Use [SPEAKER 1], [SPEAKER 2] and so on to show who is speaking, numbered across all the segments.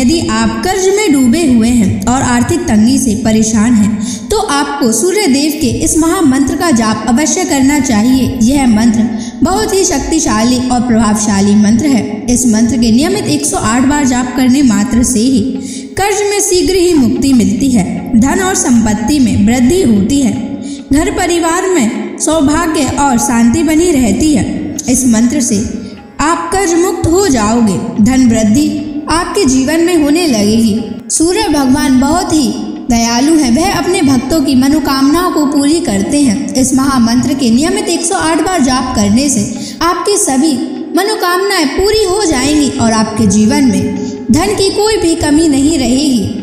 [SPEAKER 1] यदि आप कर्ज में डूबे हुए हैं और आर्थिक तंगी से परेशान हैं, तो आपको सूर्य देव के इस महामंत्र का जाप अवश्य करना चाहिए। यह मंत्र बहुत ही शक्तिशाली और प्रभावशाली मंत्र है। इस मंत्र के नियमित 108 बार जाप करने मात्र से ही कर्ज में शीघ्र ही मुक्ति मिलती है, धन और संपत्ति में वृद्धि होती है, घर परिवार में सौभाग्य और शांति बनी रहती है। इस मंत्र से आप कर्ज मुक्त हो जाओगे, धन वृद्धि आपके जीवन में होने लगेगी। सूर्य भगवान बहुत ही दयालु हैं, वह अपने भक्तों की मनोकामनाओं को पूरी करते हैं। इस महामंत्र के नियमित 108 बार जाप करने से आपकी सभी मनोकामनाएं पूरी हो जाएंगी और आपके जीवन में धन की कोई भी कमी नहीं रहेगी।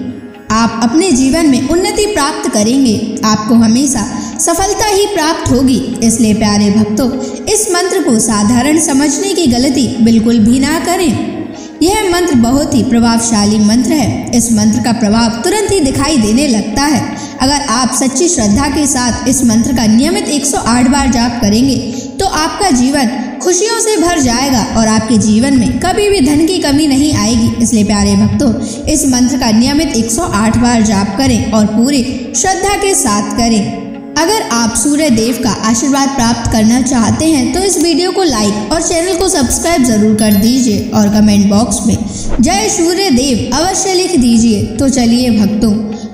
[SPEAKER 1] आप अपने जीवन में उन्नति प्राप्त करेंगे, आपको हमेशा सफलता ही प्राप्त होगी। इसलिए प्यारे भक्तों, इस मंत्र को साधारण समझने की गलती बिल्कुल भी ना करें। यह मंत्र बहुत ही प्रभावशाली मंत्र है। इस मंत्र का प्रभाव तुरंत ही दिखाई देने लगता है। अगर आप सच्ची श्रद्धा के साथ इस मंत्र का नियमित 108 बार जाप करेंगे तो आपका जीवन खुशियों से भर जाएगा और आपके जीवन में कभी भी धन की कमी नहीं आएगी। इसलिए प्यारे भक्तों, इस मंत्र का नियमित 108 बार जाप करें और पूरी श्रद्धा के साथ करें। अगर आप सूर्य देव का आशीर्वाद प्राप्त करना चाहते हैं तो इस वीडियो को लाइक और चैनल को सब्सक्राइब जरूर कर दीजिए और कमेंट बॉक्स में जय सूर्य देव अवश्य लिख दीजिए। तो चलिए भक्तों,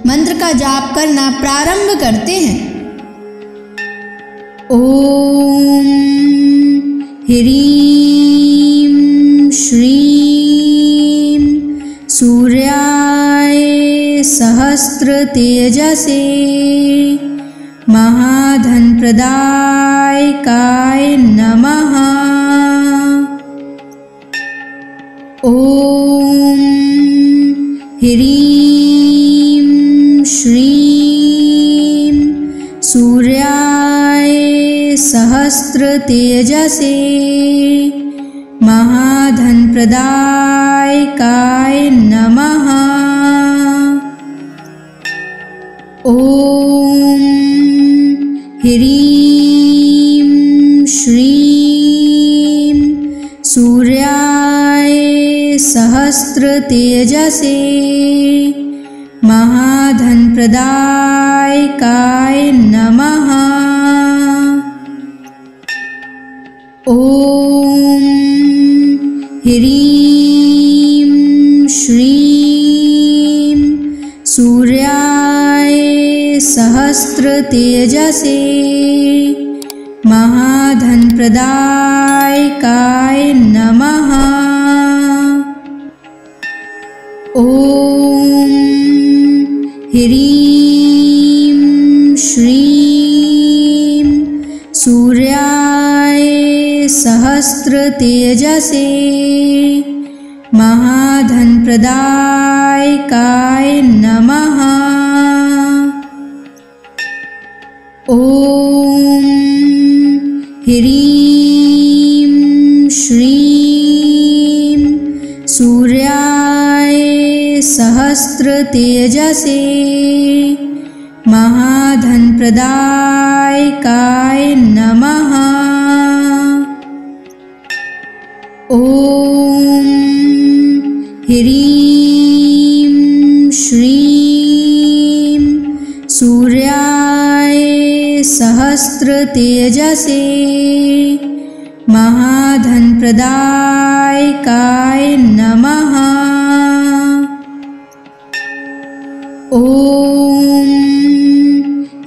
[SPEAKER 1] मंत्र का जाप करना प्रारंभ करते हैं। ओम ह्रीं श्रीं सूर्याय सहस्र तेजसे महाधन प्रदायकाय नमः। ओम ह्रीं श्रीं सूर्याय सहस्र तेजसे महाधन प्रदायकाय नमः। ओम ह्रीं श्रीं सूर्याय सहस्र तेजसे महाधन प्रदायकाय नमः। ओम ह्रीं श्रीं सूर्याय सहस्र तेजसे महाधन प्रदायकाय नमः। ओम ह्रीं श्रीं सूर्याय सहस्र तेजसे महाधन प्रदायकाय नमः। ओम ह्रीं श्रीं सूर्याय सहस्र तेजसे महाधन प्रदायकाय नमः। ओम ह्रीं श्रीं सूर्याय सहस्र तेजसे महाधन प्रदायकाय नमः। ओम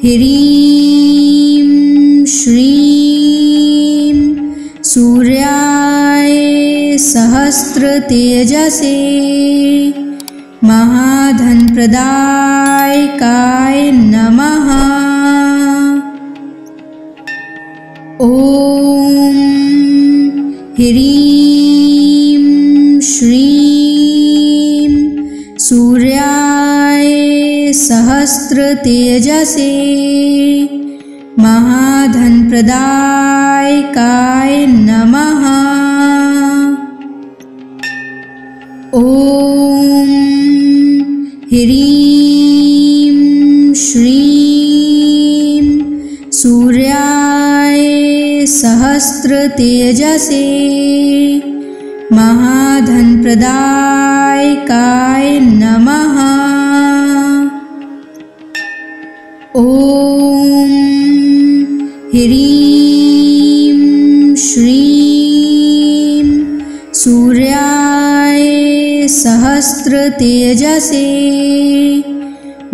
[SPEAKER 1] ह्रीं श्रीं सूर्याय सहस्र तेजसे महाधन प्रदायकाय नमः। ओम ह्रीं श्रीं सूर्याय सहस्र तेजसे महाधन प्रदायकाय नमः। ओम ह्रीं श्रीं सूर्याय सहस्र तेजसे महाधनप्रदायकाय नमः। ॐ ह्रीं श्रीं सूर्याय सहस्रतेजसे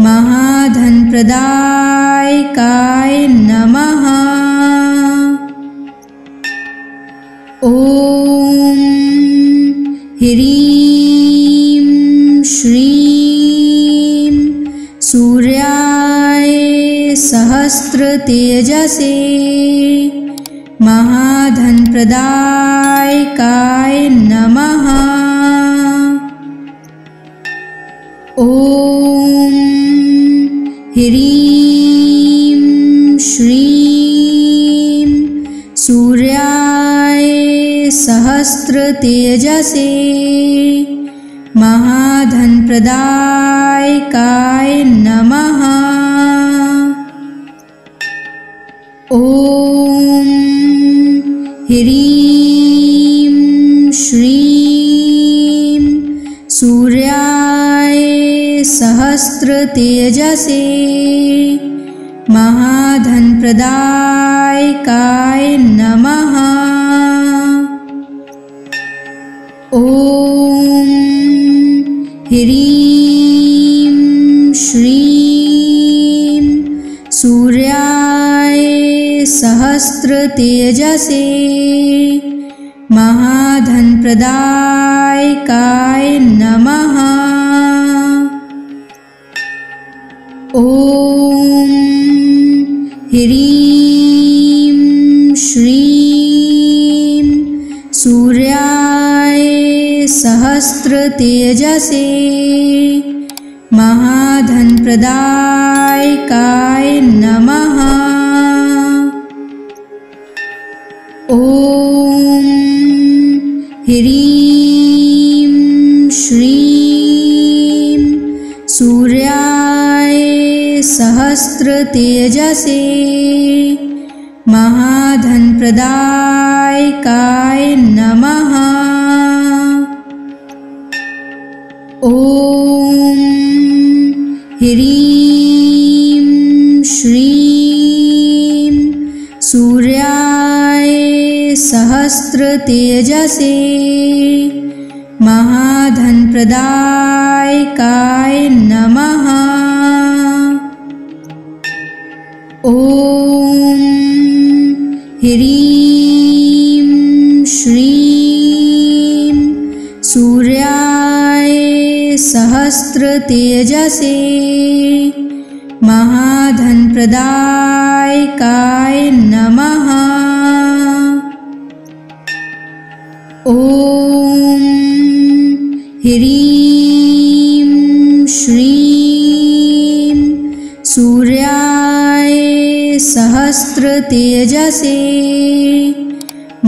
[SPEAKER 1] महाधनप्रदायकाय नमः। ॐ ह्रीं श्रीं सूर्याय सहस्रतेजसे महाधनप्रदायकाय नमः। ॐ ह्रीं श्रीं सूर्याय सहस्रतेजसे महाधनप्रदायकाय नमः। ॐ ह्रीं श्रीं सूर्याय सहस्रतेजसे महाधनप्रदायकाय नमः। ॐ ह्रीं श्रीं सूर्याय सहस्रतेजसे महाधनप्रदायकाय नमः। ॐ ह्रीं श्रीं सूर्याय सहस्रतेजसे महाधनप्रदायकाय नमः। ॐ ह्रीं श्रीं सूर्याय सहस्रतेजसे महाधनप्रदायकाय नमः। ॐ ह्रीं श्रीं सूर्याय सहस्रतेजसे महाधनप्रदायकाय नमः। ॐ ह्रीं श्रीं सूर्याय सहस्रतेजसे महाधनप्रदायकाय नमः। ॐ ह्रीं श्रीं सूर्याय सहस्रतेजसे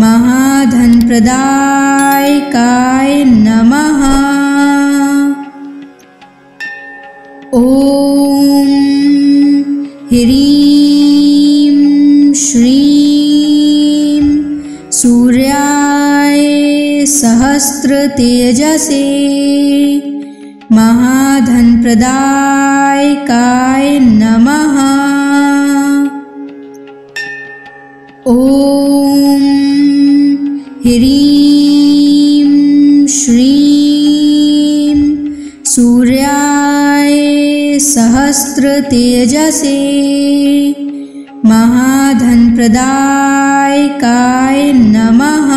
[SPEAKER 1] महाधनप्रदायकाय नमः। ॐ ह्रीं श्रीं सूर्याय सहस्रतेजसे महाधनप्रदायकाय नमः। ॐ ह्रीं श्रीं सूर्याय सहस्रतेजसे महाधनप्रदायकाय नमः।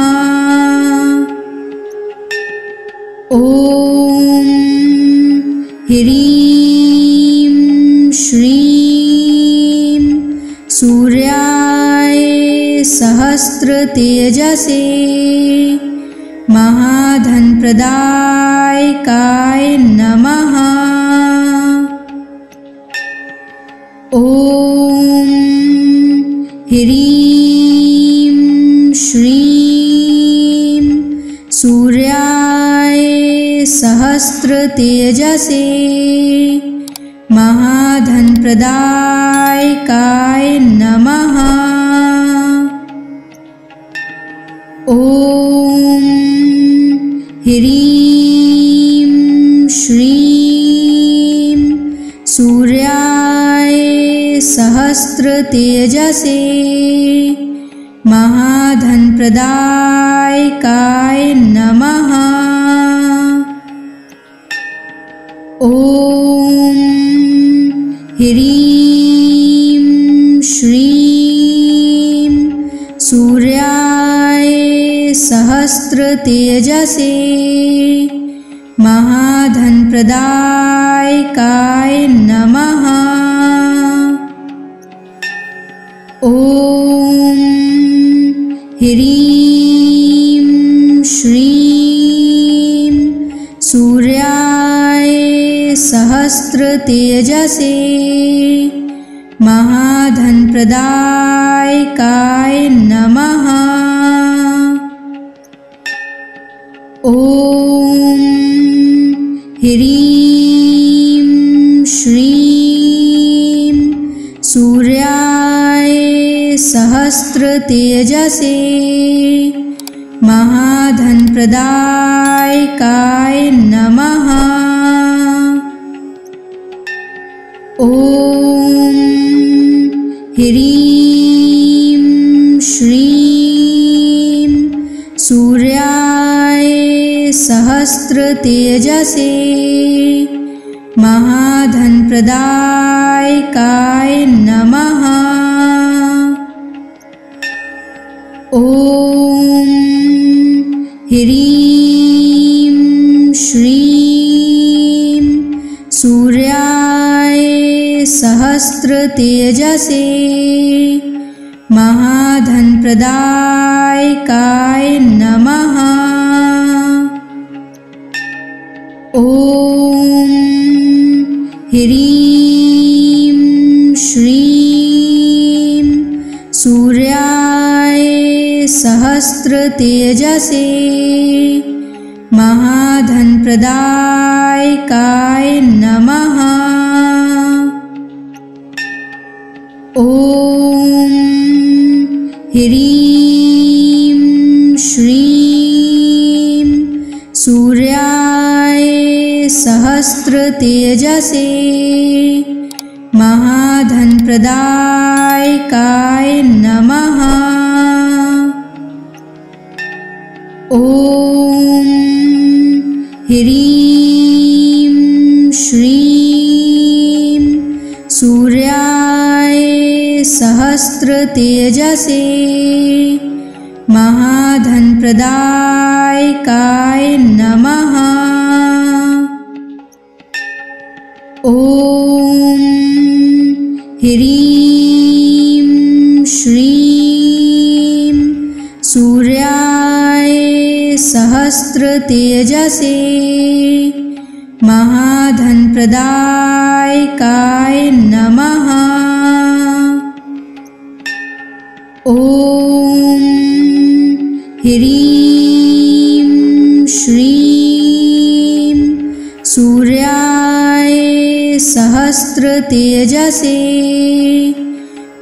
[SPEAKER 1] ॐ ह्रीं श्रीं सूर्याय सहस्रतेजसे महाधनप्रदायकाय नमः। ॐ ह्रीं श्रीं सूर्याय सहस्रतेजसे महाधनप्रदायकाय नमः। ॐ ह्रीं श्रीं सूर्याय सहस्रतेजसे महाधनप्रदायकाय नमः। ॐ ह्रीं श्रीं सूर्याय सहस्रतेजसे महाधनप्रदायकाय नमः। ॐ ह्रीं श्रीं सूर्याय सहस्रतेजसे महाधनप्रदायकाय नमः। ॐ ह्रीं श्रीं सूर्याय सहस्रतेजसे महाधनप्रदायकाय नमः। ॐ ह्रीं श्रीं सूर्याय सहस्रतेजसे महाधनप्रदायकाय नमः। ॐ ह्रीं श्रीं सूर्याय सहस्रतेजसे महाधनप्रदायकाय नमः। ॐ ह्रीं श्रीं सूर्याय सहस्रतेजसे महाधनप्रदायकाय नमः। ॐ ह्रीं श्रीं सूर्याय सहस्रतेजसे महाधनप्रदायकाय नमः। ॐ ह्रीं श्रीं सूर्याय सहस्रतेजसे महाधनप्रदायकाय नमः। ॐ ह्रीं श्रीं सूर्याय सहस्रतेजसे महाधनप्रदायकाय नमः। ॐ ह्रीं श्रीं सूर्याय सहस्रतेजसे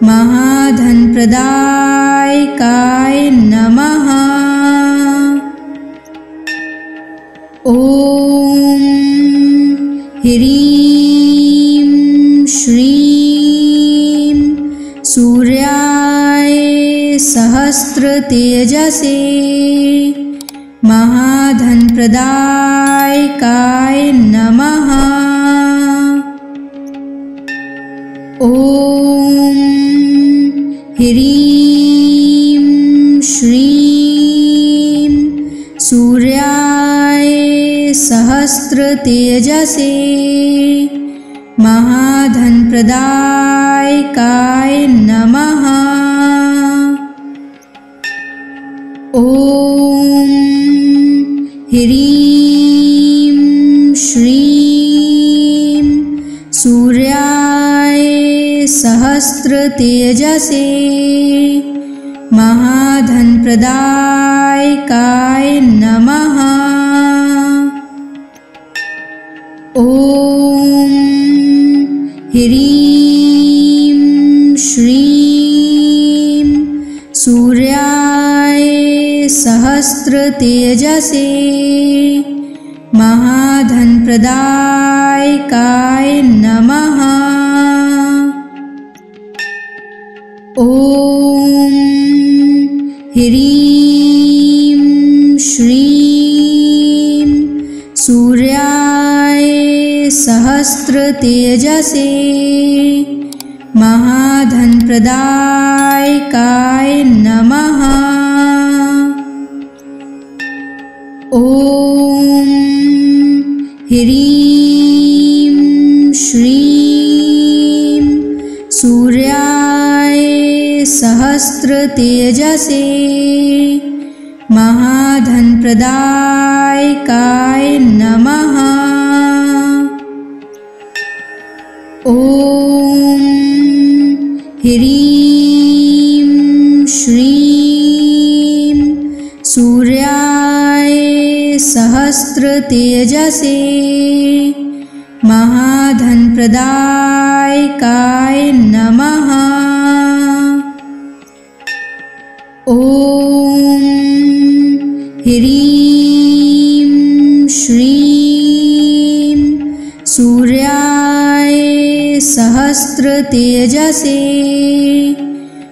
[SPEAKER 1] महाधनप्रदायकाय नमः। ॐ ह्रीं श्रीं सूर्याय सहस्रतेजसे महाधनप्रदायकाय नमः। ॐ ह्रीं श्रीं सूर्याय सहस्रतेजसे महाधनप्रदायकाय नमः। ॐ ह्रीं श्रीं सूर्याय सहस्रतेजसे महाधनप्रदायकाय नमः। ॐ ह्रीं श्रीं सूर्याय सहस्रतेजसे महाधनप्रदायकाय नमः। ॐ ह्रीं श्रीं सूर्याय सहस्रतेजसे महाधनप्रदायकाय नमः। ॐ ह्रीं श्रीं सूर्याय सहस्रतेजसे महाधनप्रदायकाय नमः। ॐ ह्रीं श्रीं सूर्याय सहस्रतेजसे महाधनप्रदायकाय नमः। ॐ ह्रीं श्रीं सूर्याय सहस्रतेजसे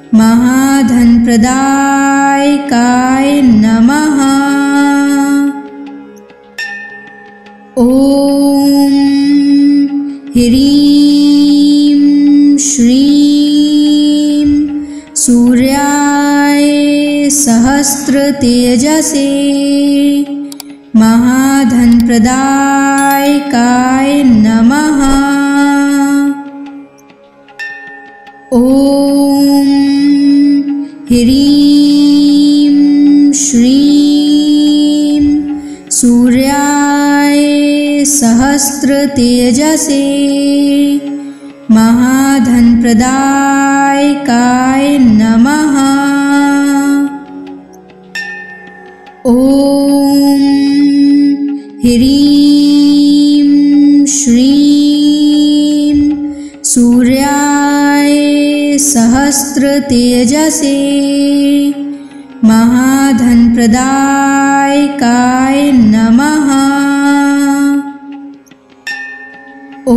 [SPEAKER 1] महाधनप्रदायकाय नमः। ॐ ह्रीं श्रीं सूर्याय सहस्रतेजसे महाधनप्रदायकाय नमः। ॐ ह्रीं श्रीं सूर्याय सहस्रतेजसे महाधनप्रदायकाय नमः। ॐ ह्रीं श्रीं सूर्याय सहस्रतेजसे महाधनप्रदायकाय नमः। ॐ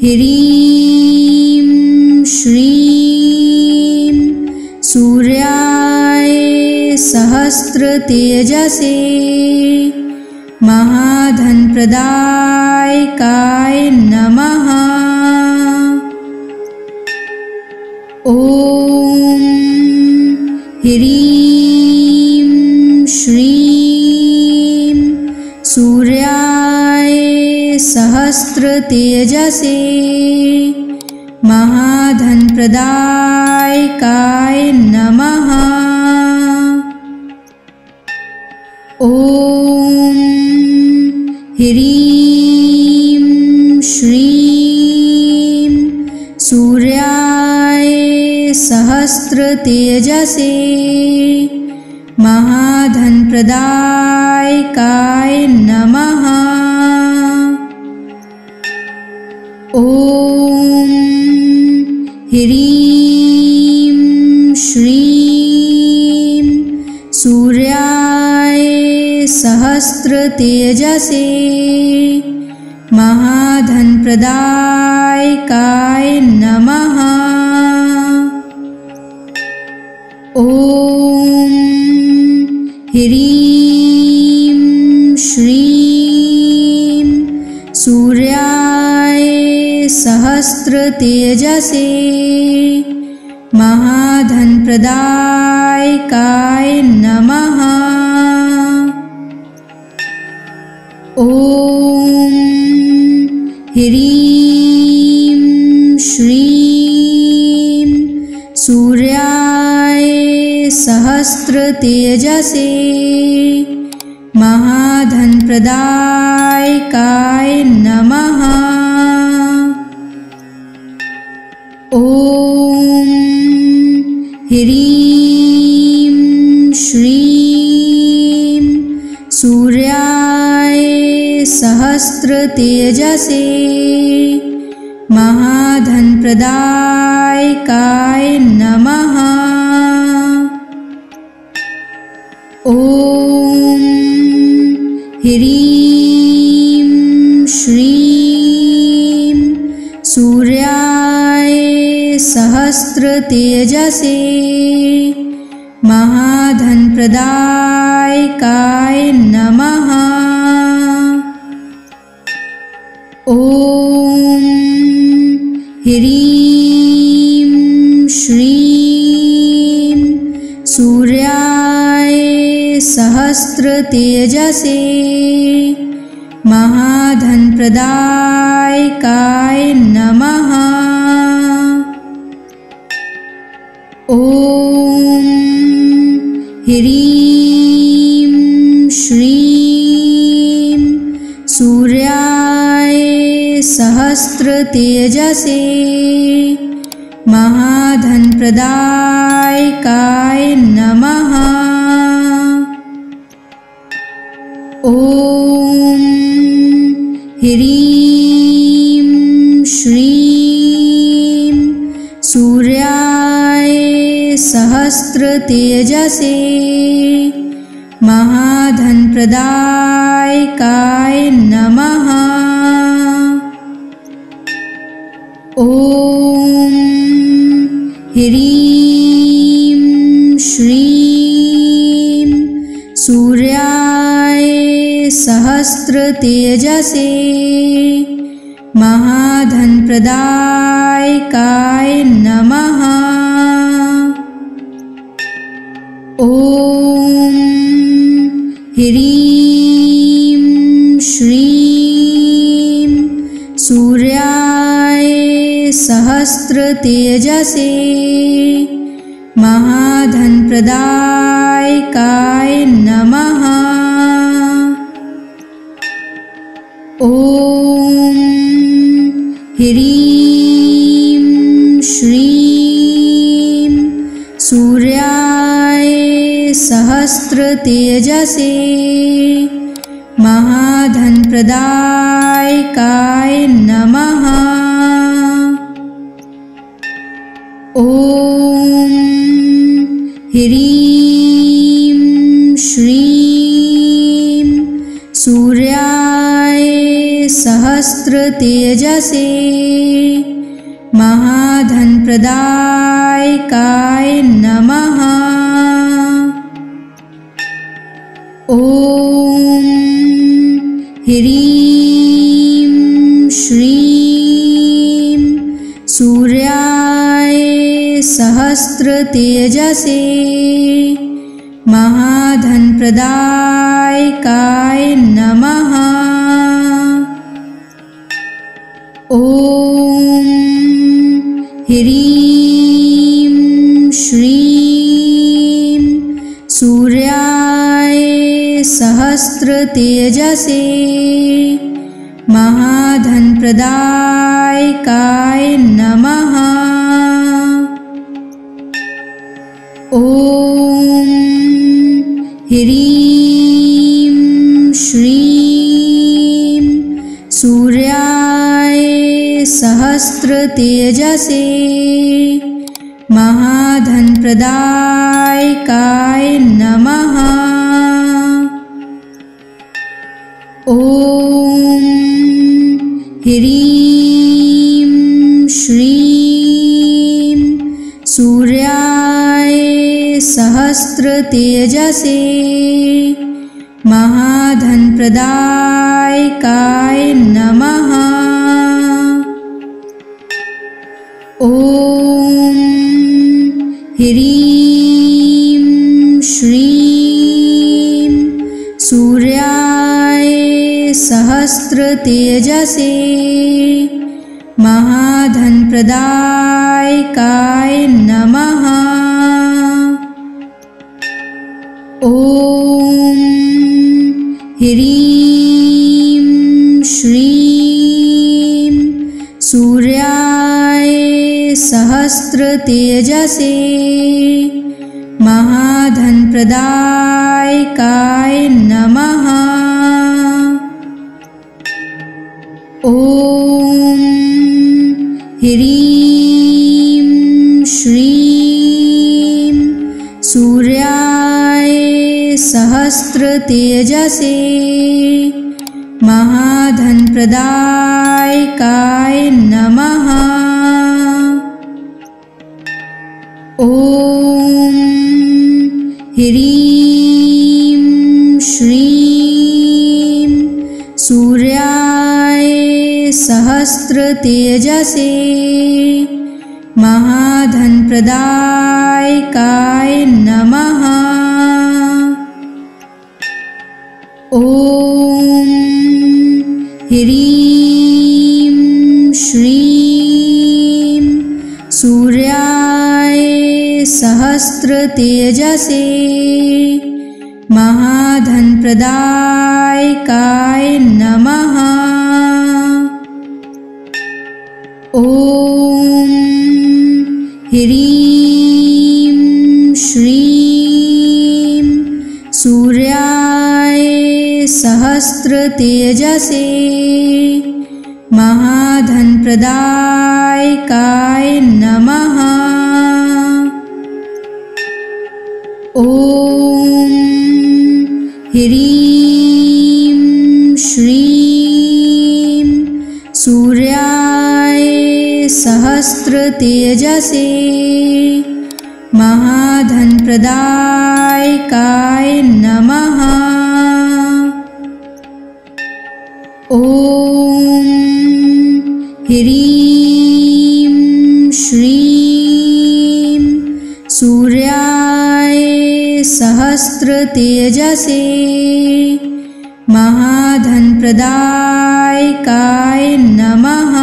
[SPEAKER 1] ह्रीं श्रीं सूर्याय सहस्रतेजसे महाधनप्रदायकाय नमः। ॐ ह्रीं श्रीं सूर्याय सहस्रतेजसे महाधनप्रदायकाय नमः। ॐ ह्रीं श्रीं सूर्याय सहस्रतेजसे महाधनप्रदायकाय नमः। ॐ ह्रीं श्रीं सूर्याय सहस्रतेजसे महाधनप्रदायकाय नमः। ॐ ह्रीं श्रीं सूर्याय सहस्रतेजसे महाधनप्रदायकाय नमः। ॐ ह्रीं श्रीं सूर्याय सहस्रतेजसे महाधनप्रदायकाय नमः। ॐ ह्रीं श्रीं सूर्याय सहस्रतेजसे महाधनप्रदायकाय नमः। ह्रीं श्रीं सूर्याय सहस्रतेजसे महाधनप्रदायकाय नमः। ॐ ह्रीं श्रीं सूर्याय सहस्रतेजसे महाधनप्रदायकाय नमः। ॐ ह्रीं श्रीं सूर्याय सहस्रतेजसे महाधनप्रदायकाय नमः। ॐ ह्रीं श्रीं सूर्याय सहस्रतेजसे महाधनप्रदायकाय नमः। ॐ ह्रीं श्रीं सूर्याय सहस्रतेजसे महाधनप्रदायकाय नमः। ॐ ह्रीं श्रीं सूर्याय सहस्रतेजसे महाधनप्रदायकाय नमः। ॐ ह्रीं श्रीं सूर्याय सहस्रतेजसे महाधनप्रदायकाय नमः। ॐ ह्रीं श्रीं सूर्याय सहस्रतेजसे महाधनप्रदायकाय नमः। ॐ ह्रीं श्रीं सूर्याय सहस्रतेजसे महाधनप्रदायकाय नमः। ॐ ह्रीं श्रीं सूर्याय सहस्रतेजसे महाधनप्रदायकाय नमः। ॐ ह्रीं श्रीं सूर्याय सहस्रतेजसे महाधनप्रदायकाय नमः। ॐ ह्रीं श्रीं सूर्याय सहस्रतेजसे महाधनप्रदायकाय नमः। ॐ ह्रीं श्रीं सूर्याय सहस्रतेजसे महाधनप्रदायकाय नमः। ॐ ह्रीं श्रीं सूर्याय सहस्रतेजसे महाधनप्रदायकाय नमः। ॐ ह्रीं श्रीं सूर्याय सहस्रतेजसे महाधनप्रदायकाय नमः। ॐ ह्रीं श्रीं सूर्याय सहस्रतेजसे महाधनप्रदायकाय नमः। ॐ ह्रीं श्रीं सूर्याय सहस्रतेजसे महाधनप्रदायकाय नमः। ॐ ह्रीं श्रीं सूर्याय सहस्रतेजसे महाधनप्रदायकाय नमः। ॐ ह्रीं श्रीं सूर्याय सहस्रतेजसे महाधनप्रदायकाय नमः। ॐ ह्रीं श्रीं सूर्याय सहस्रतेजसे महाधनप्रदायकाय नमः।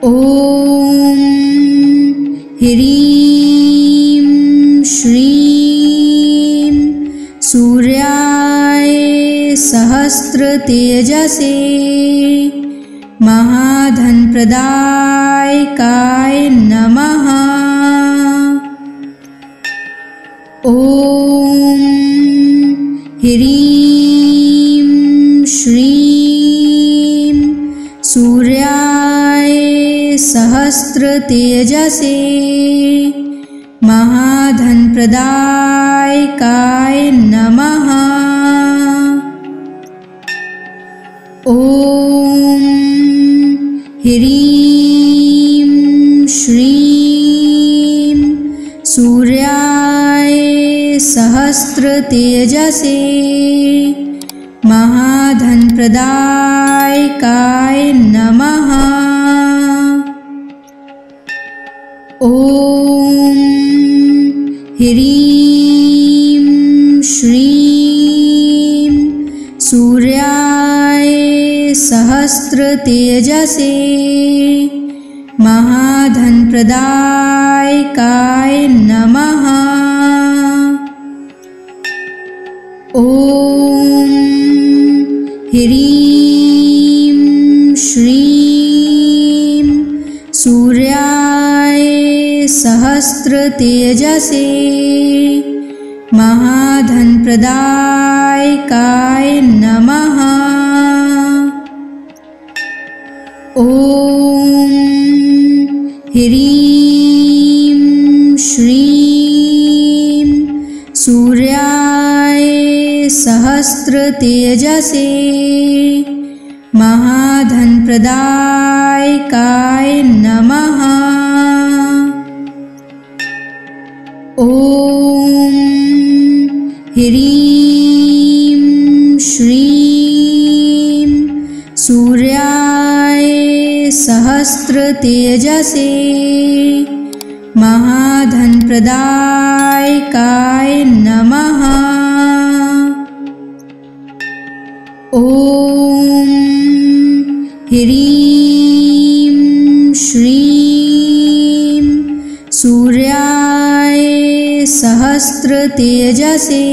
[SPEAKER 1] ॐ ह्रीं श्रीं सूर्याय सहस्रतेजसे महाधनप्रदायकाय नमः। ॐ ह्रीं श्रीं सूर्याय सहस्रतेजसे महाधनप्रदायकाय नमः। ॐ ह्रीं श्रीं सूर्याय सहस्रतेजसे महाधनप्रदायकाय नमः। ॐ ह्रीं श्रीं सूर्याय सहस्रतेजसे महाधनप्रदायकाय नमः। ॐ ह्रीं श्रीं सूर्याय सहस्रतेजसे महाधनप्रदायकाय नमः। ॐ ह्रीं श्रीं सूर्याय सहस्रतेजसे महाधनप्रदायकाय नमः। ॐ ह्रीं श्रीं सूर्याय सहस्रतेजसे महाधनप्रदायकाय नमः। ॐ ह्रीं श्रीं सूर्याय सहस्रतेजसे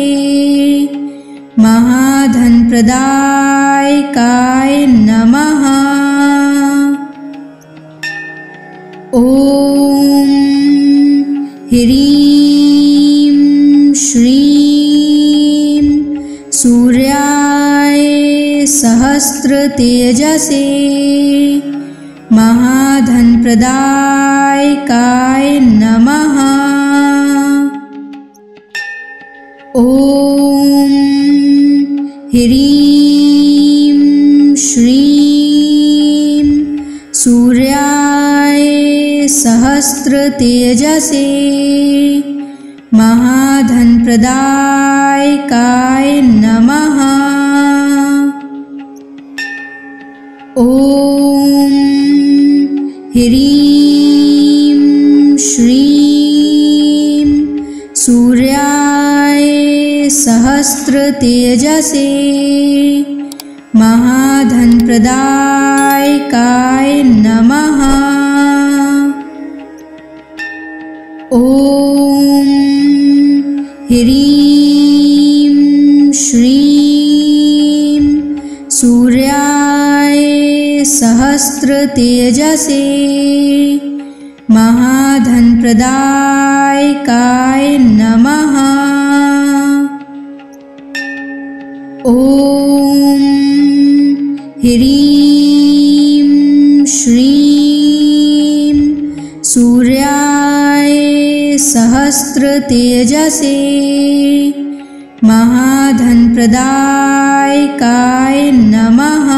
[SPEAKER 1] महाधनप्रदायकाय नमः। ॐ ह्रीं श्रीं सूर्याय सहस्रतेजसे महाधनप्रदायकाय नमः। ह्रीं श्रीं सूर्याय सहस्रतेजसे महाधनप्रदायकाय नमः। ॐ ह्रीं श्रीं सूर्याय सहस्रतेजसे महाधनप्रदायकाय नमः। ॐ ह्रीं श्रीं सूर्याय सहस्रतेजसे महाधनप्रदायकाय नमः। ॐ ह्रीं श्रीं सूर्याय सहस्रतेजसे महाधनप्रदायकाय नमः।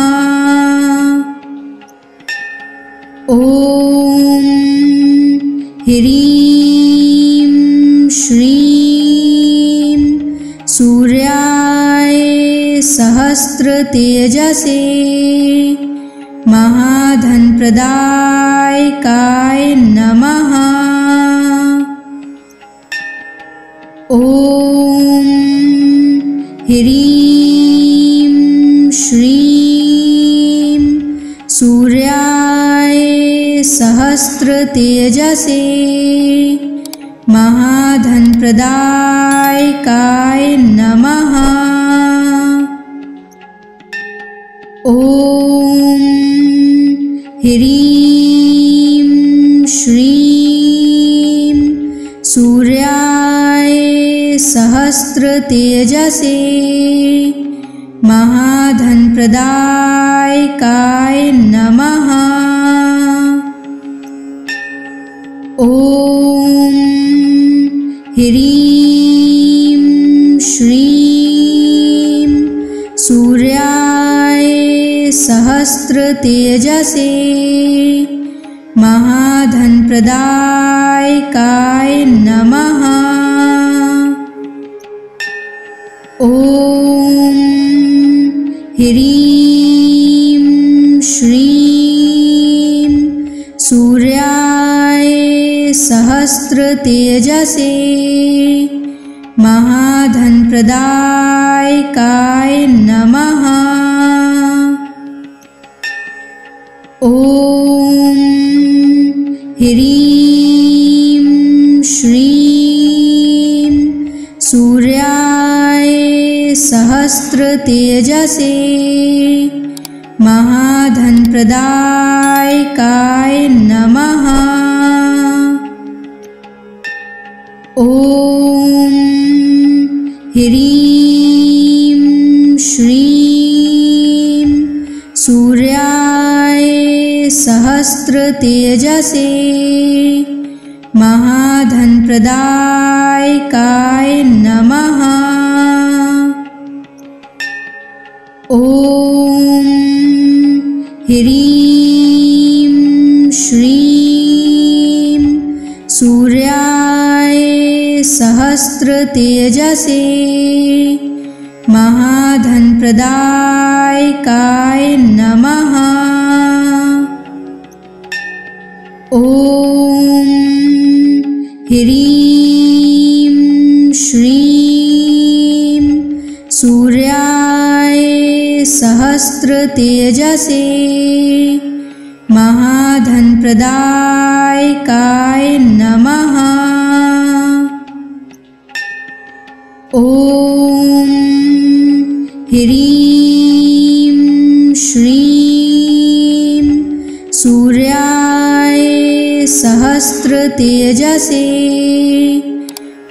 [SPEAKER 1] ॐ ह्रीं श्रीं सूर्याय सहस्रतेजसे महाधनप्रदायकाय नमः। ॐ ह्रीं श्रीं सूर्याय सहस्रतेजसे महाधनप्रदायकाय नमः। ॐ ह्रीं श्रीं सूर्याय सहस्रतेजसे महाधनप्रदायकाय नमः। ॐ ह्रीं श्रीं सूर्याय सहस्रतेजसे महाधनप्रदायकाय नमः। ॐ ह्रीं श्रीं सूर्याय सहस्रतेजसे महाधनप्रदायकाय नमः। ॐ ह्रीं श्रीं सूर्याय सहस्रतेजसे महाधनप्रदायकाय नमः। ॐ ह्रीं श्रीं सूर्याय सहस्रतेजसे महाधनप्रदायकाय नमः। ॐ ह्रीं श्रीं सूर्याय सहस्रतेजसे महाधनप्रदायकाय नमः। ॐ ह्रीं श्रीं सूर्याय सहस्रतेजसे महाधनप्रदायकाय नमः। ॐ ह्रीं श्रीं सूर्याय सहस्रतेजसे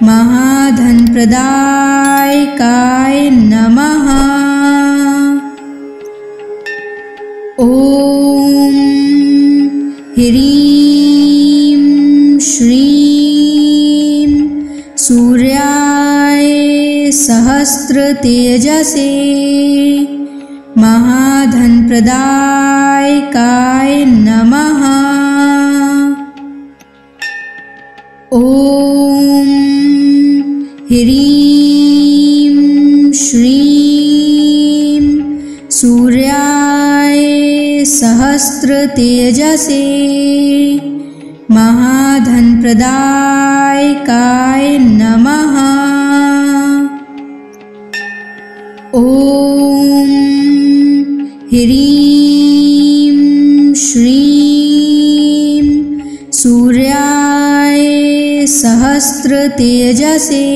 [SPEAKER 1] महाधनप्रदायकाय नमः। ॐ ह्रीं श्रीं सूर्याय सहस्रतेजसे सहस्रतेजसे महाधनप्रदायकाय नमः। ॐ ह्रीं श्रीं सूर्याय सहस्रतेजसे महाधनप्रदायकाय नमः। ॐ ह्रीं श्रीं सूर्याय सहस्रतेजसे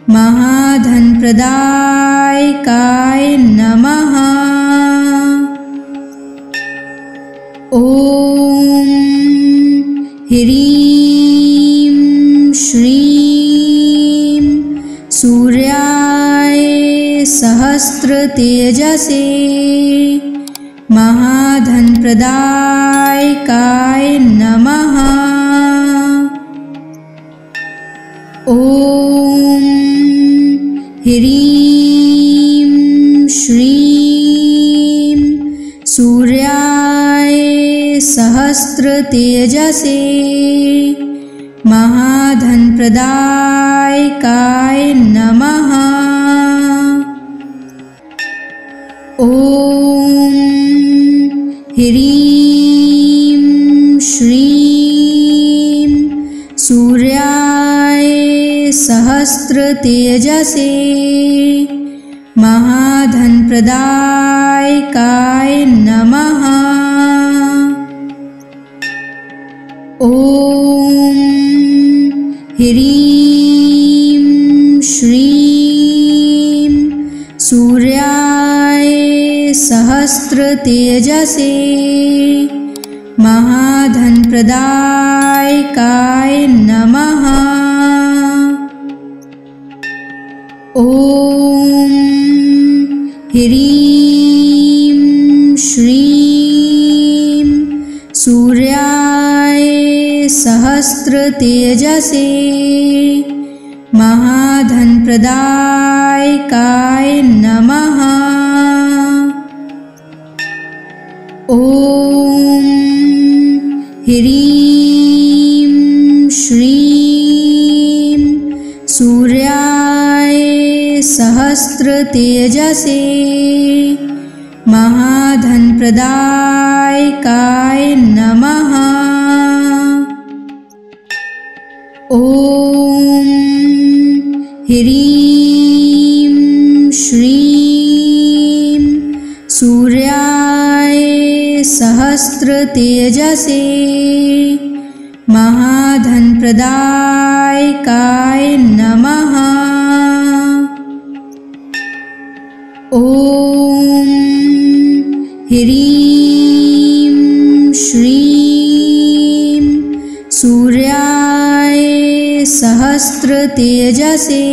[SPEAKER 1] महाधनप्रदायकाय नमः। ॐ ह्रीं श्रीं सूर्याय सहस्रतेजसे महाधनप्रदायकाय नमः। ॐ ह्रीं श्रीं सूर्याय सहस्रतेजसे महाधनप्रदायकाय नमः। ॐ ह्रीं श्रीं सूर्याय सहस्रतेजसे महाधनप्रदायकाय नमः। ॐ ह्रीं श्रीं सूर्याय सहस्रतेजसे महाधनप्रदायकाय नमः। ॐ ह्रीं श्रीं सूर्याय सहस्रतेजसे महाधनप्रदायकाय नमः। ॐ ह्रीं श्रीं सूर्याय सहस्रतेजसे महाधनप्रदायकाय नमः। ॐ ह्रीं श्रीं सूर्याय सहस्रतेजसे महाधनप्रदायकाय नमः। ॐ ह्रीं श्रीं सूर्याय सहस्रतेजसे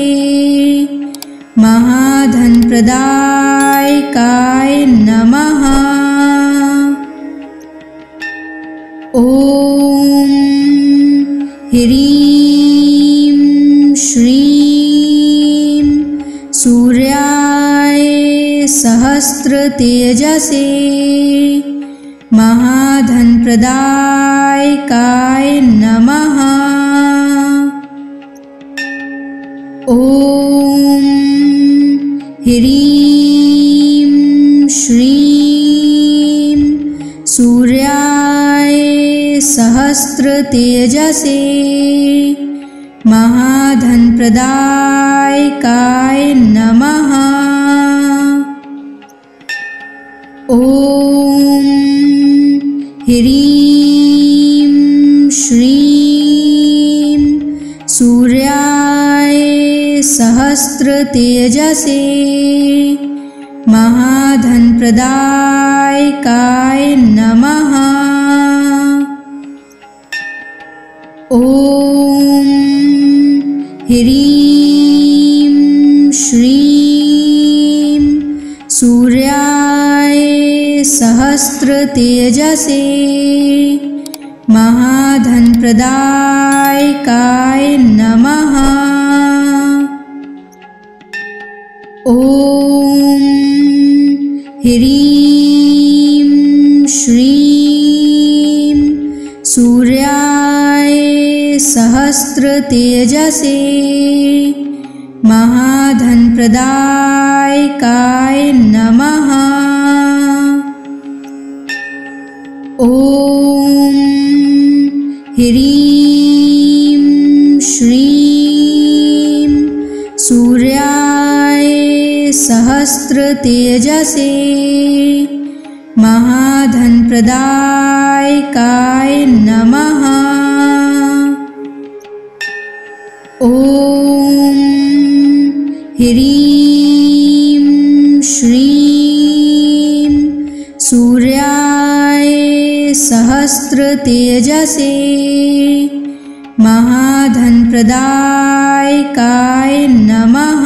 [SPEAKER 1] महाधनप्रदायकाय नमः। ॐ ह्रीं श्रीं सूर्याय सहस्रतेजसे महाधनप्रदायकाय नमः। ॐ ह्रीं श्रीं सूर्याय सहस्रतेजसे महाधनप्रदायकाय नमः। ॐ ह्रीं श्रीं सूर्याय सहस्रतेजसे महाधनप्रदायकाय नमः। ॐ ह्रीं श्रीं सूर्याय सहस्रतेजसे महाधनप्रदायकाय नमः। सूर्याय सहस्रतेजसे महाधनप्रदायकाय नमः। ॐ ह्रीं श्रीं सूर्याय सहस्रतेजसे महाधनप्रदायकाय नमः। ॐ ह्रीं श्रीं सूर्याय सहस्रतेजसे महाधनप्रदायकाय नमः।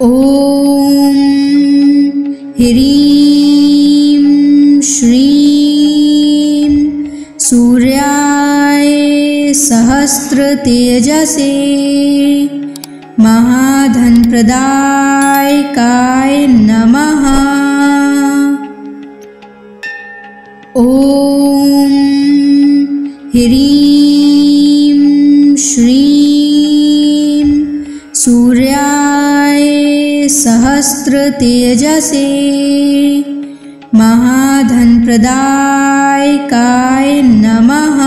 [SPEAKER 1] ॐ ह्रीं श्रीं सूर्याय सहस्रतेजसे महाधनप्रदायकाय नमः। ॐ ह्रीं श्रीं सूर्याय सहस्रतेजसे महाधनप्रदायकाय नमः।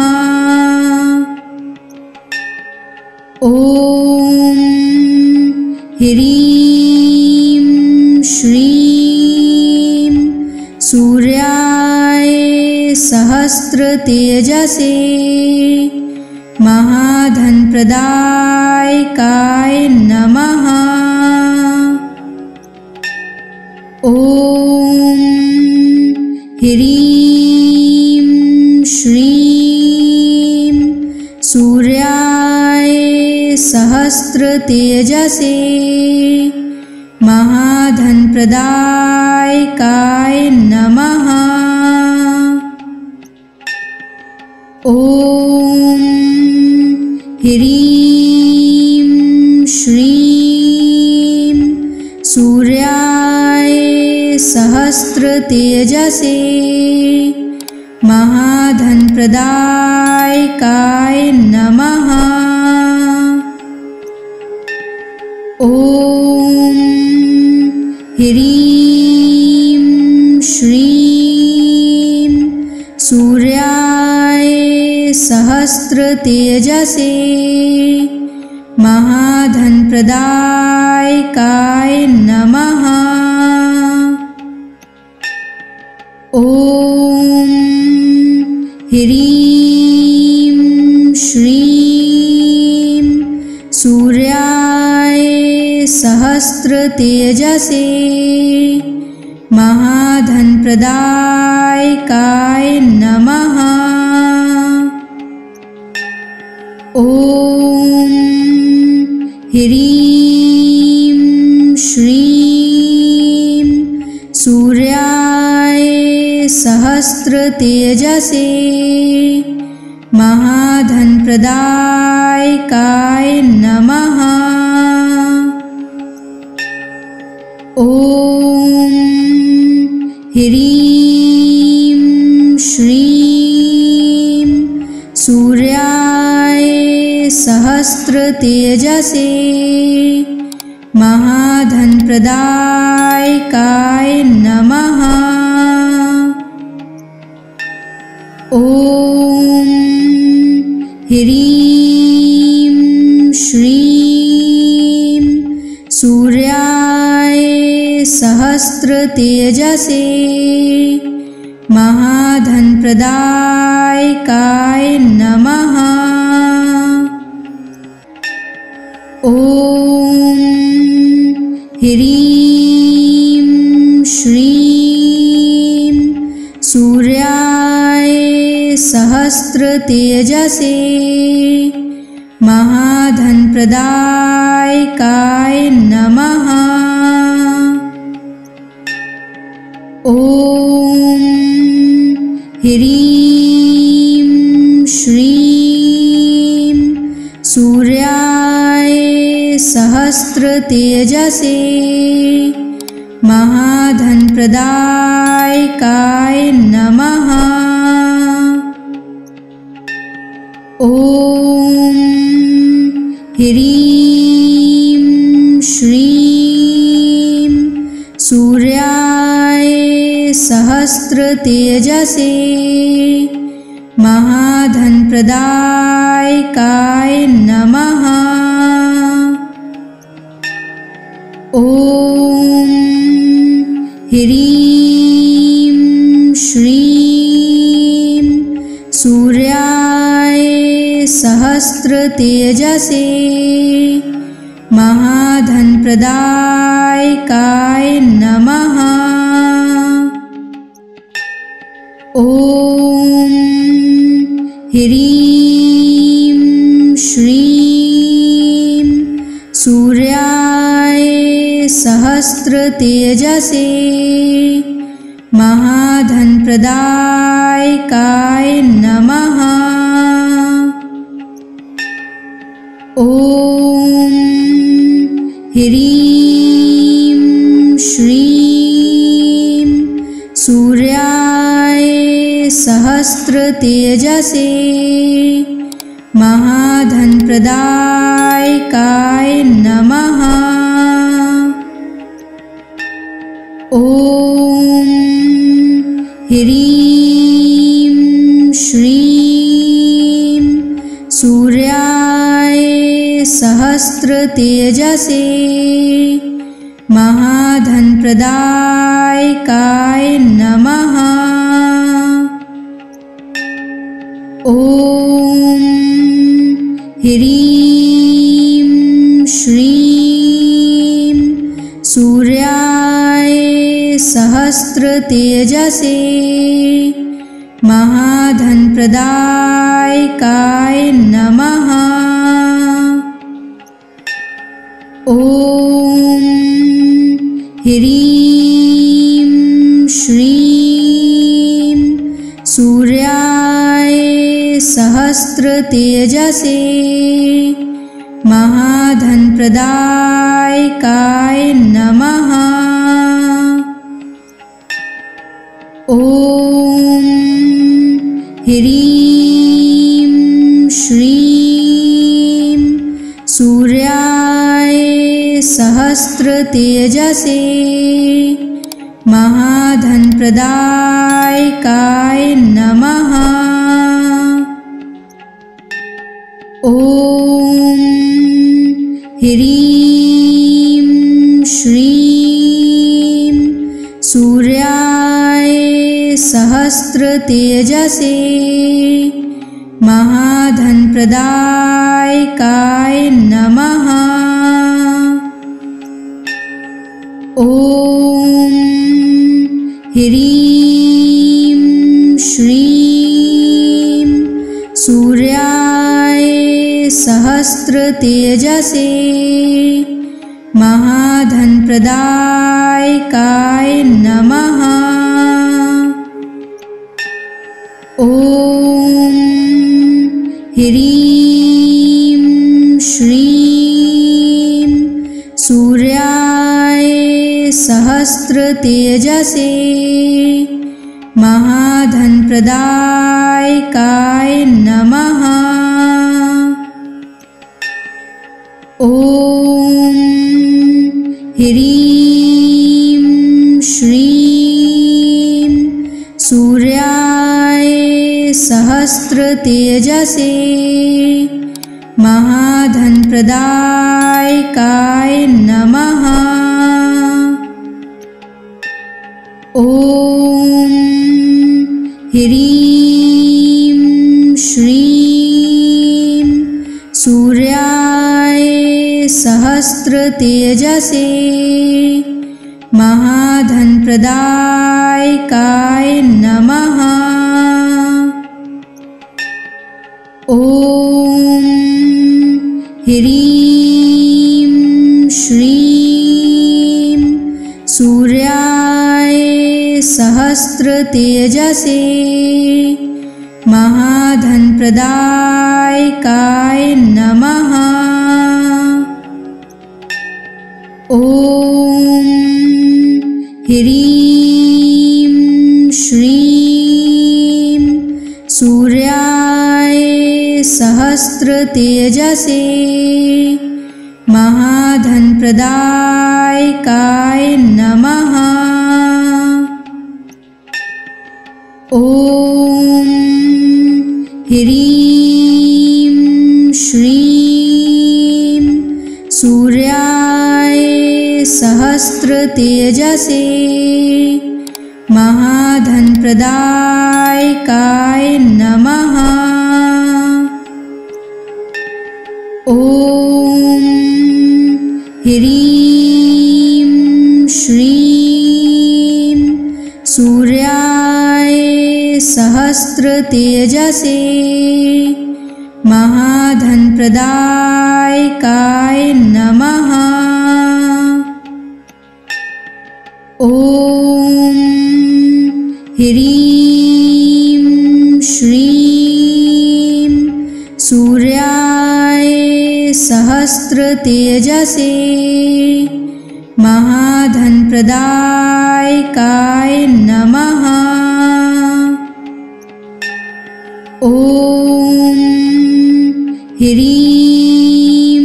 [SPEAKER 1] ॐ ह्रीं श्रीं सूर्याय सहस्रतेजसे महाधनप्रदायकाय नमः। ॐ ह्रीं श्रीं सूर्याय सहस्रतेजसे महाधनप्रदायकाय नमः। ॐ ह्रीं श्रीं सूर्याय सहस्रतेजसे महाधनप्रदायकाय नमः। ॐ ह्रीं श्रीं सूर्याय सहस्रतेजसे महाधनप्रदायकाय नमः। ॐ ह्रीं श्रीं सूर्याय सहस्रतेजसे महाधनप्रदायकाय नमः। ॐ ह्रीं श्रीं सूर्याय सहस्रतेजसे महाधनप्रदायकाय नमः। ॐ ह्रीं श्रीं सूर्याय सहस्रतेजसे महाधनप्रदायकाय नमः। ॐ ह्रीं श्रीं सूर्याय सहस्रतेजसे महाधनप्रदायकाय नमः। ॐ ह्रीं श्रीं सूर्याय सहस्रतेजसे महाधनप्रदायकाय नमः। ॐ ह्रीं श्रीं सूर्याय सहस्रतेजसे महाधनप्रदायकाय नमः। ह्रीं श्रीं सूर्याय सहस्रतेजसे महाधनप्रदायकाय नमः। ॐ ह्रीं श्रीं सूर्याय सहस्रतेजसे महाधनप्रदायकाय नमः। ॐ ह्रीं श्रीं सूर्याय सहस्रतेजसे महाधनप्रदायकाय नमः। ॐ ह्रीं श्रीं सूर्याय सहस्रतेजसे महाधनप्रदायकाय नमः। ॐ ह्रीं श्रीं सूर्याय सहस्रतेजसे महाधनप्रदायकाय नमः। ॐ ह्रीं श्रीं सूर्याय सहस्रतेजसे महाधनप्रदायकाय नमः। ॐ ह्रीं श्रीं सूर्याय सहस्रतेजसे महाधनप्रदायकाय नमः। ॐ ह्रीं श्रीं सूर्याय सहस्रतेजसे महाधनप्रदायकाय नमः। ॐ ह्रीं श्रीं सूर्याय सहस्रतेजसे महाधनप्रदायकाय नमः। ॐ ह्रीं श्रीं सूर्याय सहस्रतेजसे महाधनप्रदायकाय नमः। ॐ ह्रीं श्रीं सूर्याय सहस्रतेजसे महाधनप्रदायकाय नमः। ॐ ह्रीं श्रीं सूर्याय सहस्रतेजसे महाधनप्रदायकाय नमः। ॐ ह्रीं श्रीं सूर्याय सहस्रतेजसे महाधनप्रदायकाय नमः। ॐ ह्रीं श्रीं सूर्याय सहस्रतेजसे महाधनप्रदायकाय नमः। ॐ ह्रीं श्रीं सूर्याय सहस्रतेजसे महाधनप्रदायकाय नमः। ॐ ह्रीं श्रीं सूर्याय सहस्रतेजसे महाधनप्रदायकाय नमः। ॐ ह्रीं श्रीं सूर्याय सहस्रतेजसे महाधनप्रदायकाय नमः। ॐ ह्रीं श्रीं सूर्याय सहस्रतेजसे महाधनप्रदायकाय नमः। ॐ ह्रीं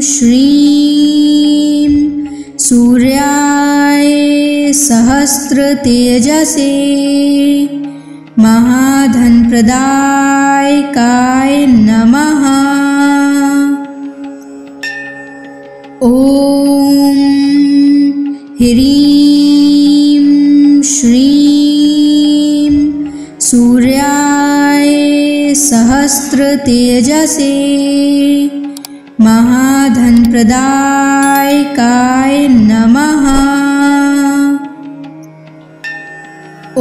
[SPEAKER 1] श्रीं सूर्याय सहस्रतेजसे महाधनप्रदायकाय नमः। ॐ ह्रीं श्रीं सूर्याय सहस्रतेजसे महाधनप्रदायकाय नमः। ॐ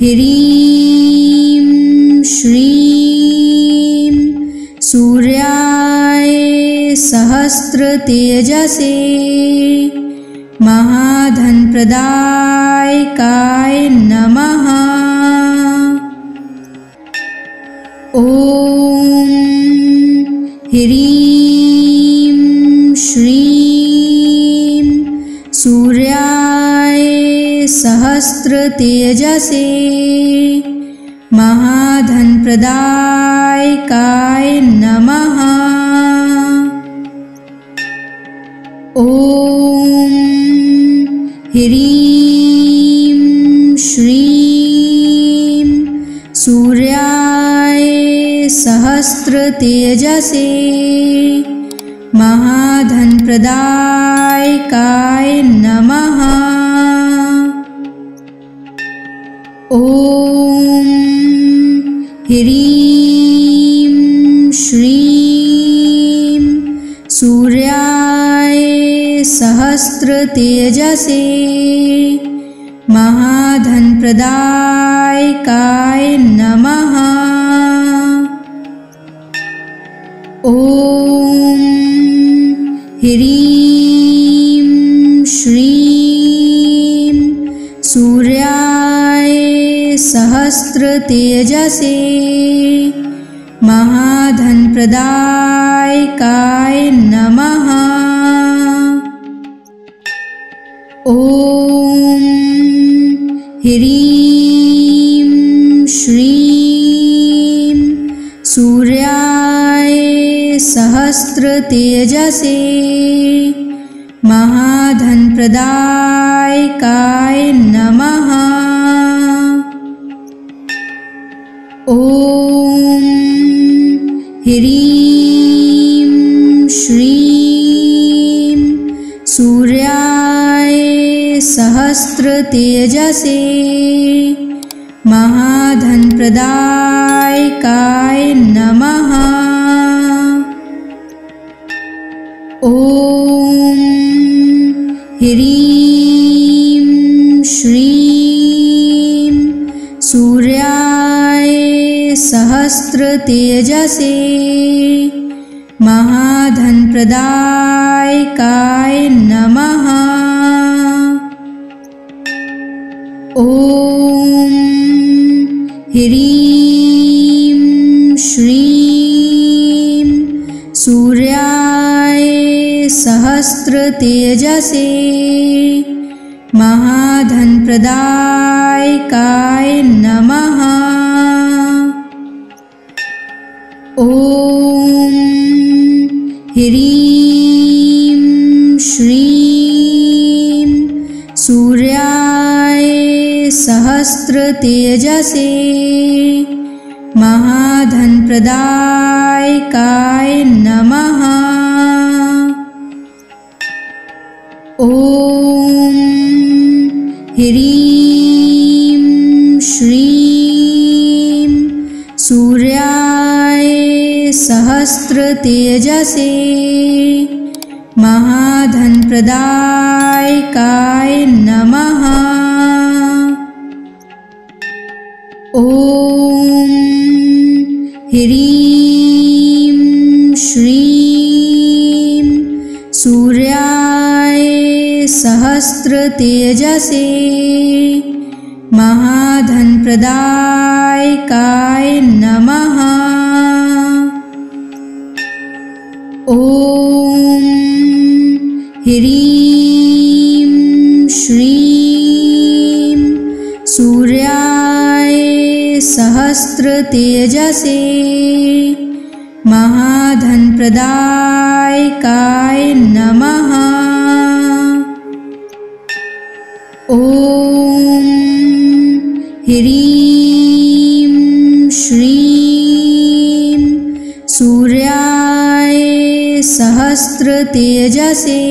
[SPEAKER 1] ह्रीं श्रीं सूर्याय सहस्रतेजसे महाधनप्रदायकाय नमः। ॐ ह्रीं श्रीं सूर्याय सहस्रतेजसे महाधनप्रदायकाय नमः। ॐ ह्रीं श्रीं सूर्याय सहस्रतेजसे महाधनप्रदायकाय नमः। ॐ ह्रीं श्रीं सूर्याय सहस्रतेजसे महाधनप्रदायकाय नमः। ॐ ह्रीं श्रीं सूर्याय सहस्रतेजसे महाधनप्रदायकाय नमः। ॐ ह्रीं श्रीं सूर्याय सहस्रतेजसे महाधनप्रदायकाय नमः। ॐ ह्रीं श्रीं सूर्याय सहस्रतेजसे महाधनप्रदायकाय नमः। ॐ ह्रीं श्रीं सूर्याय सहस्रतेजसे महाधनप्रदायकाय नमः। ॐ ह्रीं श्रीं सूर्याय सहस्रतेजसे महाधनप्रदायकाय नमः। ह्रीं श्रीं सूर्याय सहस्रतेजसे महाधनप्रदायकाय नमः। ॐ ह्रीं श्रीं सूर्याय सहस्रतेजसे महाधनप्रदायकाय नमः। ॐ ह्रीं श्रीं सूर्याय सहस्रतेजसे महाधनप्रदायकाय नमः। ॐ ह्रीं श्रीं सूर्याय सहस्रतेजसे महाधनप्रदायकाय नमः। ॐ ह्रीं श्रीं सूर्याय सहस्रतेजसे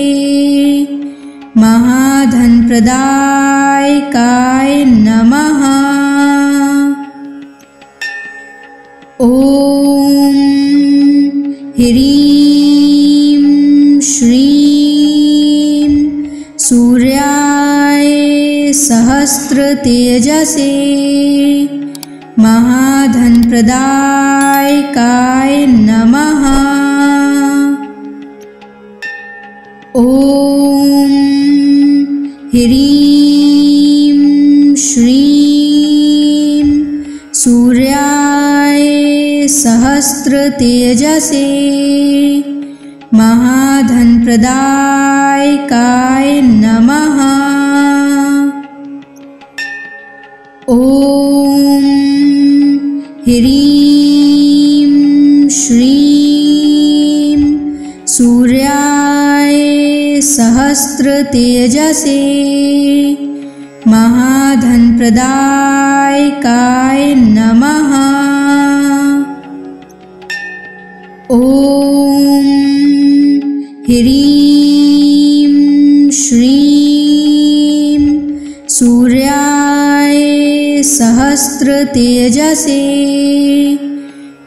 [SPEAKER 1] महाधनप्रदायकाय नमः। ॐ ह्रीं श्रीं सूर्याय सहस्रतेजसे महाधनप्रदायकाय नमः। ॐ ह्रीं श्रीं सूर्याय सहस्रतेजसे महाधनप्रदायकाय नमः। ॐ ह्रीं श्रीं सूर्याय सहस्रतेजसे महाधनप्रदायकाय नमः। ॐ ह्रीं श्रीं सूर्याय सहस्रतेजसे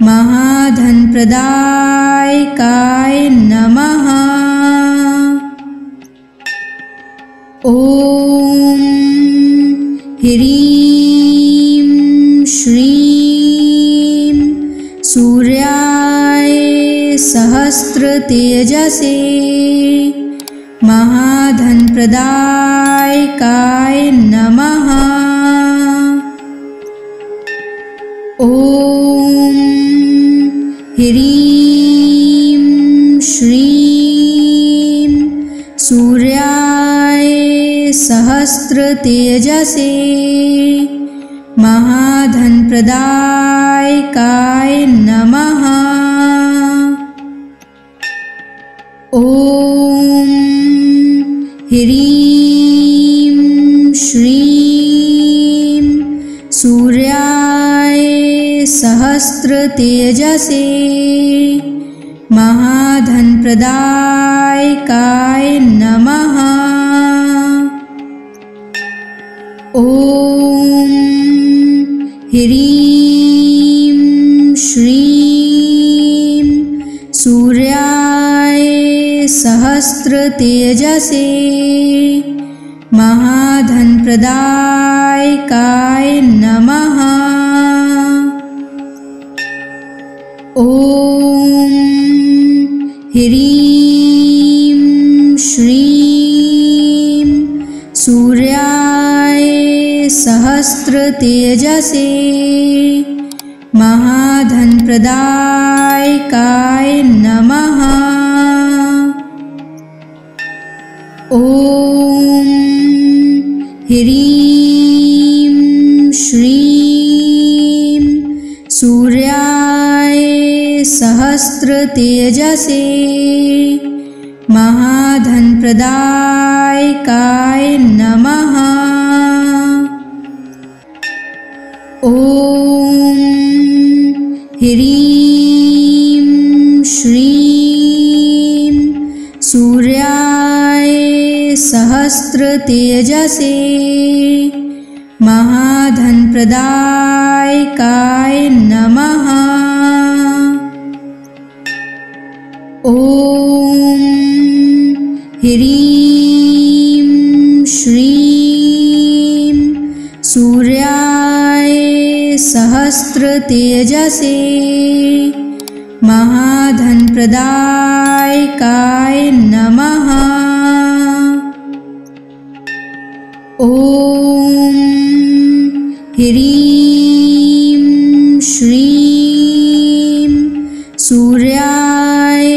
[SPEAKER 1] महाधनप्रदायकाय नमः। ॐ ह्रीं श्रीं सूर्याय सहस्रतेजसे महाधनप्रदायकाय नमः। ॐ ह्रीं श्रीं सूर्याय सहस्रतेजसे महाधनप्रदायकाय नमः। ॐ ह्रीं श्रीं सूर्याय सहस्रतेजसे महाधनप्रदायकाय नमः। ॐ ह्रीं श्रीं सूर्याय सहस्रतेजसे महाधनप्रदायकाय नमः। ॐ ह्रीं श्रीं सूर्याय सहस्रतेजसे महाधनप्रदायकाय नमः। ॐ ह्रीं श्रीं सूर्याय सहस्रतेजसे महाधनप्रदायकाय नमः। ॐ ह्रीं श्रीं सूर्याय सहस्रतेजसे महाधनप्रदायकाय नमः। ॐ ह्रीं श्रीं सूर्याय सहस्रतेजसे महाधनप्रदायकाय नमः। ॐ ह्रीं श्रीं सूर्याय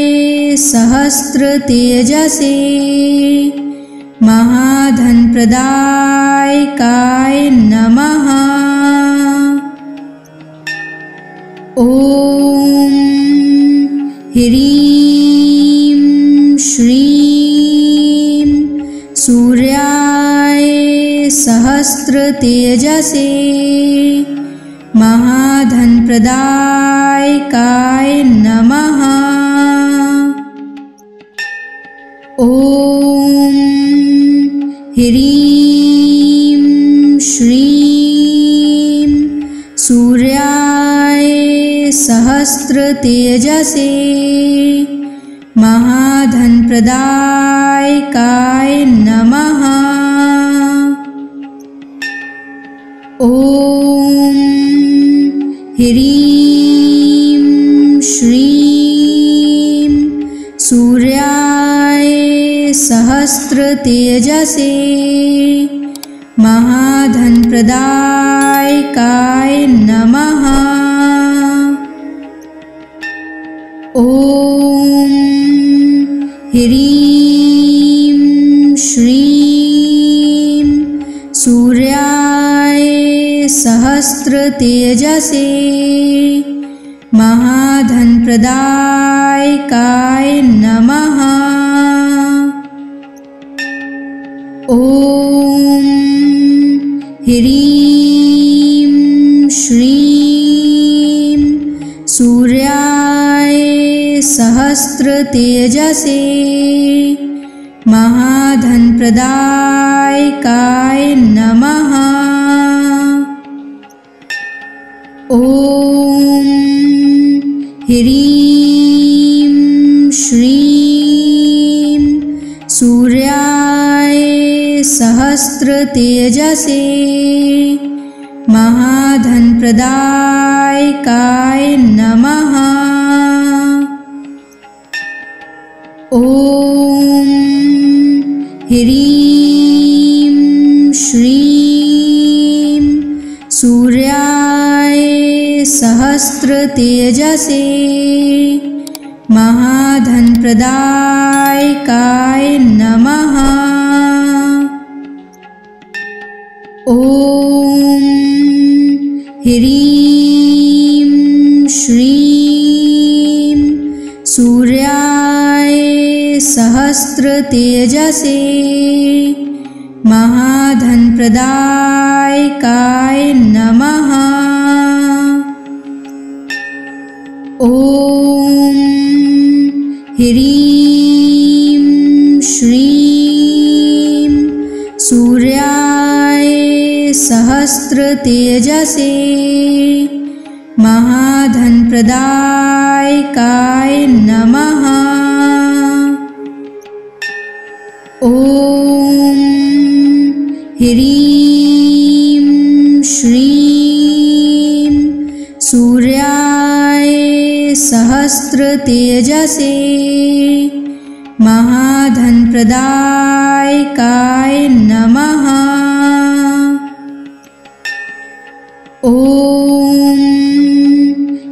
[SPEAKER 1] सहस्रतेजसे महाधनप्रदायकाय नमः। ॐ ह्रीं श्रीं सूर्याय सहस्रतेजसे महाधनप्रदायकाय नमः। ॐ ह्रीं श्रीं सूर्याय सहस्रतेजसे महाधनप्रदायकाय नमः। ॐ ह्रीं श्रीं सूर्याय सहस्रतेजसे महाधनप्रदायकाय नमः। ॐ ह्रीं श्रीं सूर्याय सहस्रतेजसे महाधनप्रदायकाय नमः। ॐ ह्रीं श्रीं सूर्याय सहस्रतेजसे महाधनप्रदायकाय नमः। ॐ ह्रीं श्रीं सूर्याय सहस्रतेजसे महाधनप्रदायकाय नमः। ॐ ह्रीं श्रीं सूर्याय सहस्रतेजसे महाधनप्रदायकाय नमः। ॐ ह्रीं श्रीं सूर्याय सहस्रतेजसे महाधनप्रदायकाय नमः। ॐ ह्रीं श्रीं सूर्याय सहस्रतेजसे महाधनप्रदायकाय नमः। ॐ ह्रीं श्रीं सूर्याय सहस्रतेजसे महाधनप्रदायकाय नमः। ॐ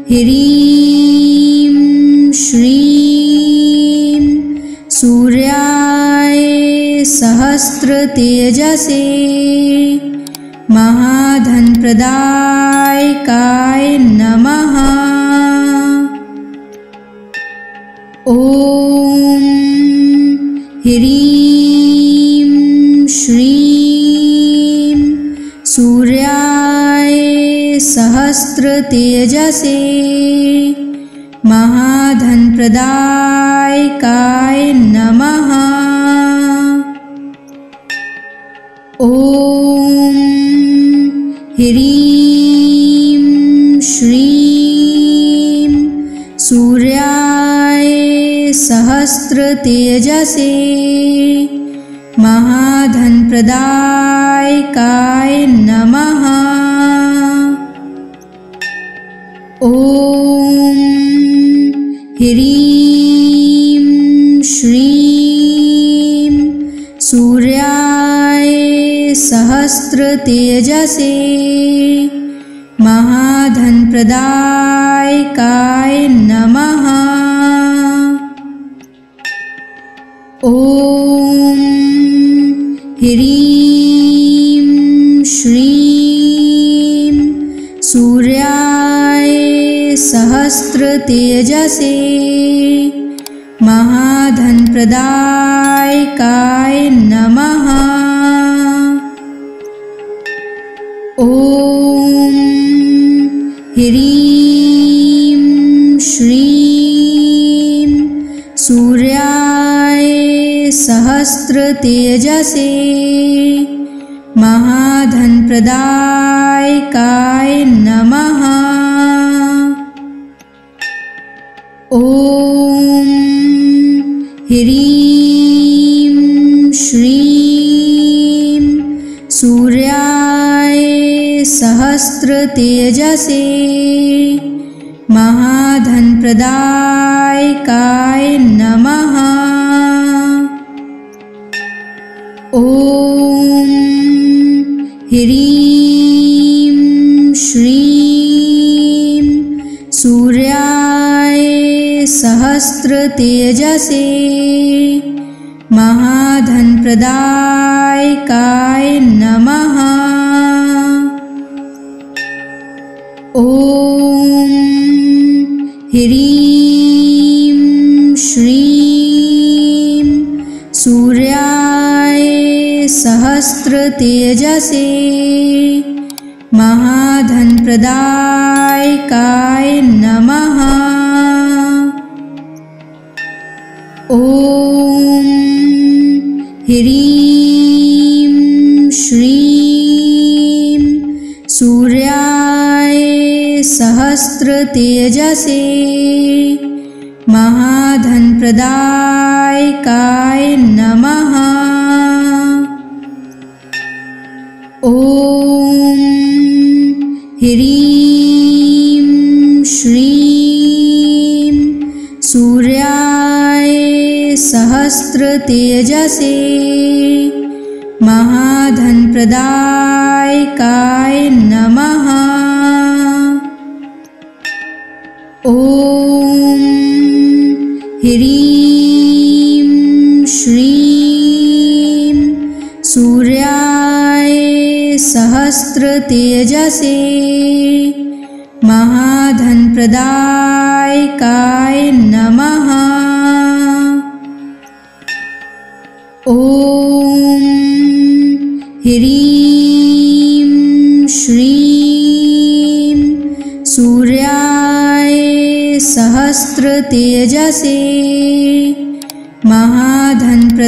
[SPEAKER 1] ह्रीं श्रीं सूर्याय सहस्रतेजसे महाधनप्रदायकाय नमः। सहस्रतेजसे महाधनप्रदायकाय नमः। ॐ ह्रीं श्रीं सूर्याय सहस्रतेजसे महाधनप्रदायकाय नमः। ॐ ह्रीं श्रीं सूर्याय सहस्रतेजसे महाधनप्रदायकाय नमः। ॐ ह्रीं श्रीं सूर्याय सहस्रतेजसे महाधनप्रदायकाय नमः। ॐ ह्रीं श्रीं सूर्याय सहस्रतेजसे महाधनप्रदायकाय नमः। ॐ ह्रीं श्रीं सूर्याय सहस्रतेजसे महाधनप्रदायकाय नमः। ॐ ह्रीं श्रीं सूर्याय सहस्रतेजसे महाधनप्रदायकाय नमः। ॐ ह्रीं श्रीं सूर्याय सहस्रतेजसे महाधनप्रदायकाय नमः। ॐ ह्रीं श्रीं सूर्याय सहस्रतेजसे महाधनप्रदायकाय नमः। ॐ ह्रीं श्रीं सूर्याय सहस्रतेजसे महाधनप्रदायकाय नमः। ॐ ह्रीं श्रीं सूर्याय सहस्रतेजसे महाधनप्रदायकाय नमः। ॐ ह्रीं श्रीं सूर्याय सहस्रतेजसे महाधनप्रदायकाय